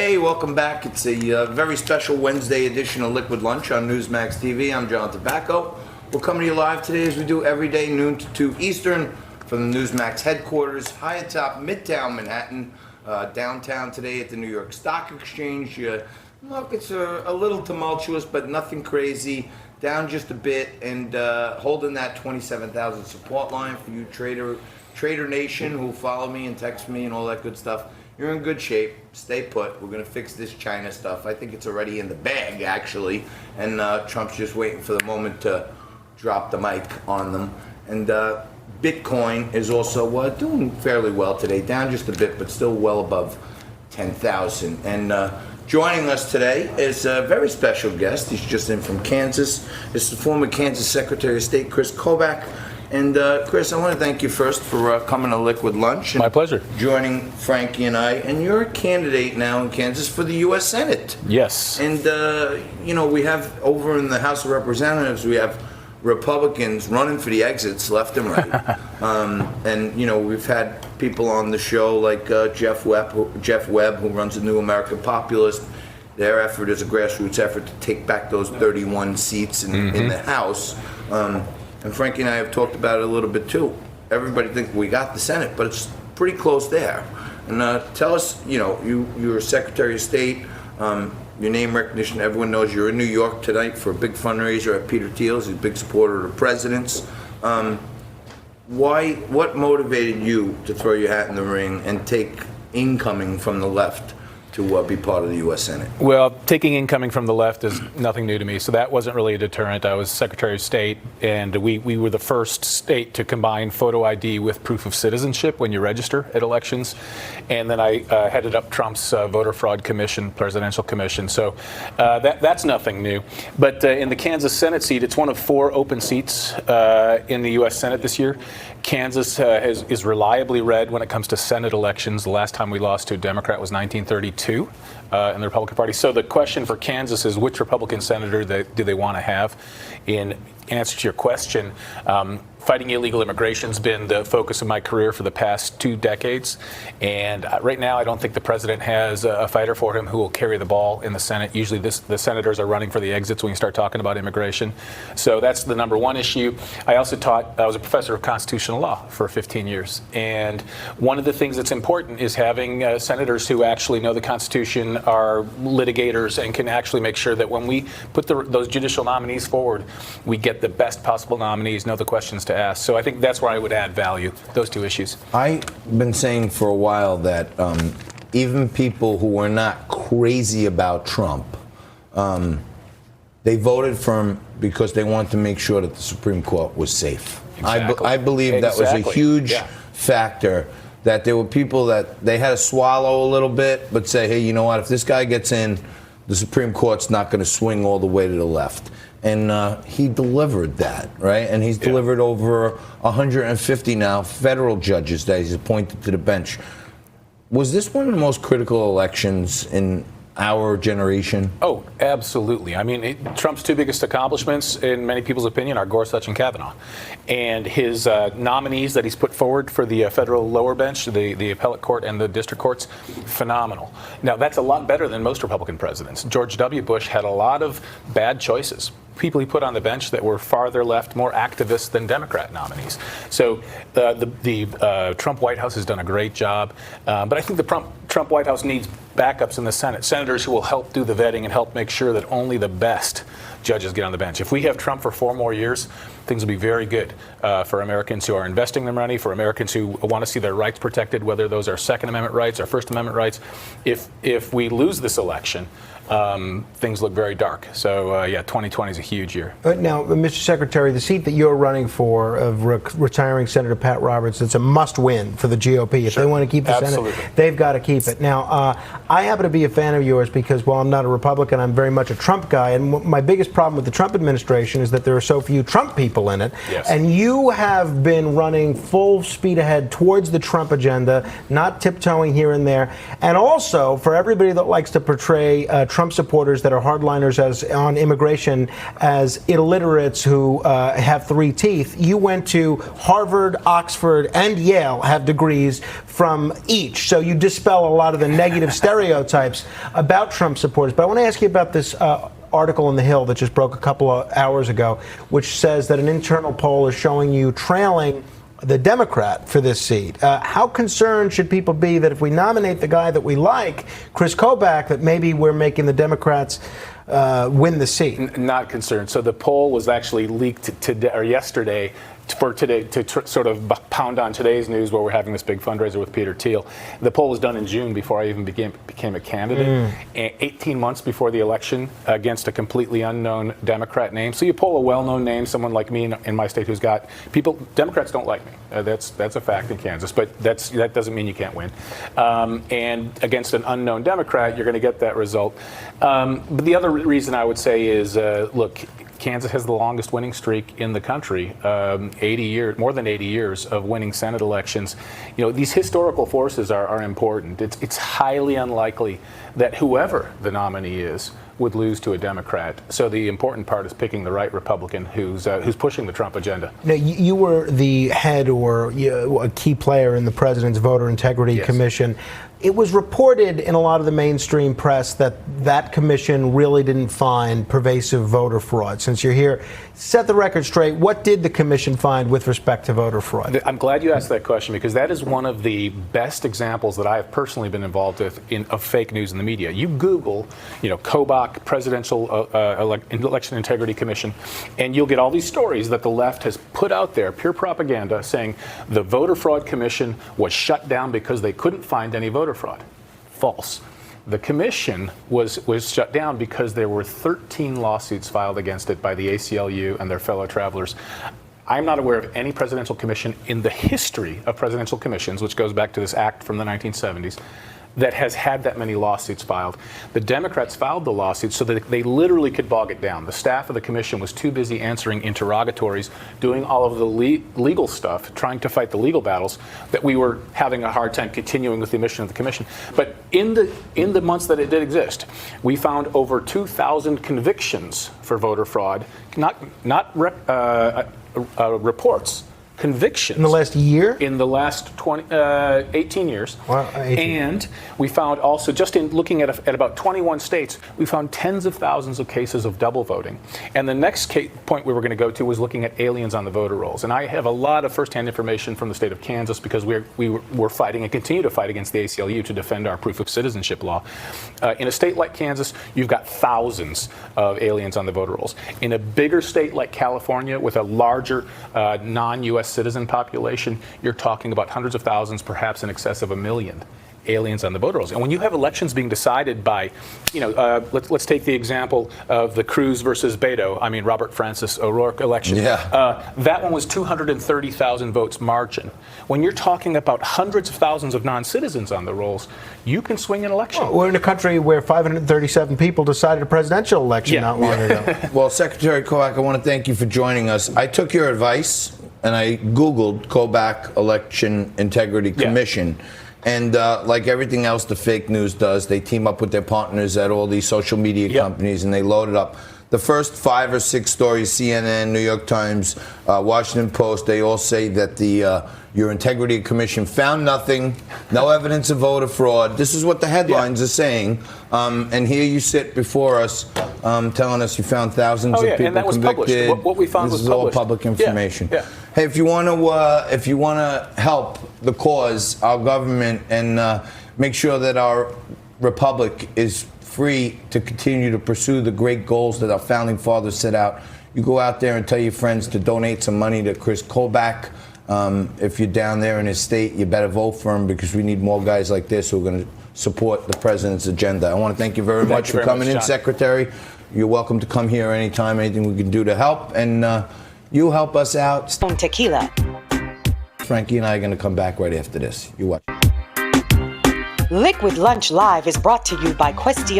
Hey, welcome back. It's a very special Wednesday edition of Liquid Lunch on Newsmax TV. I'm John Tobacco. We're coming to you live today as we do every day, noon to 2 Eastern, from the Newsmax headquarters, high atop Midtown Manhattan, downtown today at the New York Stock Exchange. Markets are a little tumultuous, but nothing crazy. Down just a bit, and holding that 27,000 support line for you Trader Nation who follow me and text me and all that good stuff. You're in good shape. Stay put. We're going to fix this China stuff. I think it's already in the bag, actually, and Trump's just waiting for the moment to drop the mic on them. And Bitcoin is also doing fairly well today, down just a bit, but still well above 10,000. And joining us today is a very special guest. He's just in from Kansas. It's the former Kansas Secretary of State, Kris Kobach. And Kris, I want to thank you first for coming to Liquid Lunch. And my pleasure. Joining Frankie and I. And you're a candidate now in Kansas for the U.S. Senate. Yes. And, we have over in the House of Representatives, we have Republicans running for the exits left and right. We've had people on the show like Jeff Webb, who runs the New American Populist. Their effort is a grassroots effort to take back those 31 seats in the House. And Frankie and I have talked about it a little bit too. Everybody thinks we got the Senate, but it's pretty close there. And tell us, you're Secretary of State, your name recognition, everyone knows you're in New York tonight for a big fundraiser at Peter Thiel's. He's a big supporter of the president's. What motivated you to throw your hat in the ring and take incoming from the left to be part of the U.S. Senate? Well, taking incoming from the left is nothing new to me, so that wasn't really a deterrent. I was Secretary of State, and we were the first state to combine photo ID with proof of citizenship when you register at elections. And then I headed up Trump's voter fraud commission, presidential commission. So that's nothing new. But in the Kansas Senate seat, it's one of 4 open seats in the U.S. Senate this year. Kansas is reliably red when it comes to Senate elections. The last time we lost to a Democrat was 1932 in the Republican Party. So the question for Kansas is which Republican senator do they want to have? In answer to your question, fighting illegal immigration has been the focus of my career for the past 2 decades. And right now, I don't think the president has a fighter for him who will carry the ball in the Senate. Usually the senators are running for the exits when you start talking about immigration. So that's the number one issue. I also I was a professor of constitutional law for 15 years. And one of the things that's important is having senators who actually know the Constitution, are litigators, and can actually make sure that when we put those judicial nominees forward, we get the best possible nominees, know the questions to ask. So I think that's where I would add value, those 2 issues. I've been saying for a while that even people who were not crazy about Trump, they voted for him because they wanted to make sure that the Supreme Court was safe. Exactly. I believe that was a huge factor, that there were people that they had to swallow a little bit, but say, hey, you know what, if this guy gets in, the Supreme Court's not going to swing all the way to the left. And he delivered that, right? And he's delivered over 150 now federal judges that he's appointed to the bench. Was this one of the most critical elections in our generation? Oh, absolutely. I mean, Trump's 2 biggest accomplishments, in many people's opinion, are Gorsuch and Kavanaugh. And his nominees that he's put forward for the federal lower bench, the appellate court and the district courts, phenomenal. Now, that's a lot better than most Republican presidents. George W. Bush had a lot of bad choices. People he put on the bench that were farther left, more activist than Democrat nominees. So the Trump White House has done a great job. But I think the Trump White House needs backups in the Senate, senators who will help do the vetting and help make sure that only the best judges get on the bench. If we have Trump for 4 more years, things will be very good for Americans who are investing their money, for Americans who want to see their rights protected, whether those are Second Amendment rights or First Amendment rights. If we lose this election, things look very dark. So, 2020 is a huge year. Now, Mr. Secretary, the seat that you're running for of retiring Senator Pat Roberts, it's a must-win for the GOP. If they want to keep the Senate, they've got to keep it. Now, I happen to be a fan of yours because, while I'm not a Republican, I'm very much a Trump guy. And my biggest problem with the Trump administration is that there are so few Trump people people in it. Yes. And you have been running full speed ahead towards the Trump agenda, not tiptoeing here and there. And also, for everybody that likes to portray Trump supporters that are hardliners as on immigration as illiterates who have 3 teeth, you went to Harvard, Oxford, and Yale, have degrees from each. So you dispel a lot of the negative stereotypes about Trump supporters. But I want to ask you about this article in The Hill that just broke a couple of hours ago, which says that an internal poll is showing you trailing the Democrat for this seat. How concerned should people be that if we nominate the guy that we like, Kris Kobach, that maybe we're making the Democrats win the seat? Not concerned. So the poll was actually leaked today or yesterday for today to sort of pound on today's news where we're having this big fundraiser with Peter Thiel. The poll was done in June before I even became a candidate, 18 months before the election against a completely unknown Democrat name. So you poll a well-known name, someone like me in my state who's got people. Democrats don't like me. That's a fact in Kansas, but that doesn't mean you can't win. And against an unknown Democrat, you're going to get that result. But the other reason I would say is, look, Kansas has the longest winning streak in the country, 80 years, more than 80 years of winning Senate elections. You know, these historical forces are important. It's highly unlikely that whoever the nominee is would lose to a Democrat. So the important part is picking the right Republican who's pushing the Trump agenda. Now, you were the head or a key player in the President's Voter Integrity Commission. It was reported in a lot of the mainstream press that that commission really didn't find pervasive voter fraud. Since you're here, set the record straight. What did the commission find with respect to voter fraud? I'm glad you asked that question because that is one of the best examples that I have personally been involved with of fake news in the media. You Google, Kobach Presidential Election Integrity Commission, and you'll get all these stories that the left has put out there, pure propaganda, saying the Voter Fraud Commission was shut down because they couldn't find any voter fraud. False. The commission was shut down because there were 13 lawsuits filed against it by the ACLU and their fellow travelers. I'm not aware of any presidential commission in the history of presidential commissions, which goes back to this act from the 1970s, that has had that many lawsuits filed. The Democrats filed the lawsuits so that they literally could bog it down. The staff of the commission was too busy answering interrogatories, doing all of the legal stuff, trying to fight the legal battles, that we were having a hard time continuing with the mission of the commission. But in the months that it did exist, we found over 2,000 convictions for voter fraud, not reports. Convictions. In the last year? In the last 18 years. Wow, 18. And we found also, just in looking at about 21 states, we found tens of thousands of cases of double voting. And the next point we were going to go to was looking at aliens on the voter rolls. And I have a lot of firsthand information from the state of Kansas because we were fighting and continue to fight against the ACLU to defend our proof of citizenship law. In a state like Kansas, you've got thousands of aliens on the voter rolls. In a bigger state like California with a larger non-U.S. citizen population, you're talking about hundreds of thousands, perhaps in excess of 1 million aliens on the voter rolls. And when you have elections being decided by, let's take the example of the Cruz versus Robert Francis O'Rourke election. Yeah. That one was 230,000 votes margin. When you're talking about hundreds of thousands of non-citizens on the rolls, you can swing an election. Well, we're in a country where 537 people decided a presidential election not long ago. Well, Secretary Kobach, I want to thank you for joining us. I took your advice and I Googled Kobach Election Integrity Commission. And like everything else the fake news does, they team up with their partners at all these social media companies and they load it up. The first 5 or 6 stories, CNN, New York Times, Washington Post, they all say that your Integrity Commission found nothing, no evidence of voter fraud. This is what the headlines are saying. And here you sit before us telling us you found thousands of people and that was convicted. Published. What we found this was is published. all public information. Yeah. Hey, if you want to help the cause, our government, and make sure that our republic is free to continue to pursue the great goals that our founding fathers set out, you go out there and tell your friends to donate some money to Kris Kobach. If you're down there in his state, you better vote for him because we need more guys like this who are going to support the president's agenda. I want to thank you very much for coming in, Secretary. You're welcome to come here anytime, anything we can do to help. And you help us out. Tequila. Frankie and I are going to come back right after this. You watch. Liquid Lunch Live is brought to you by Questio.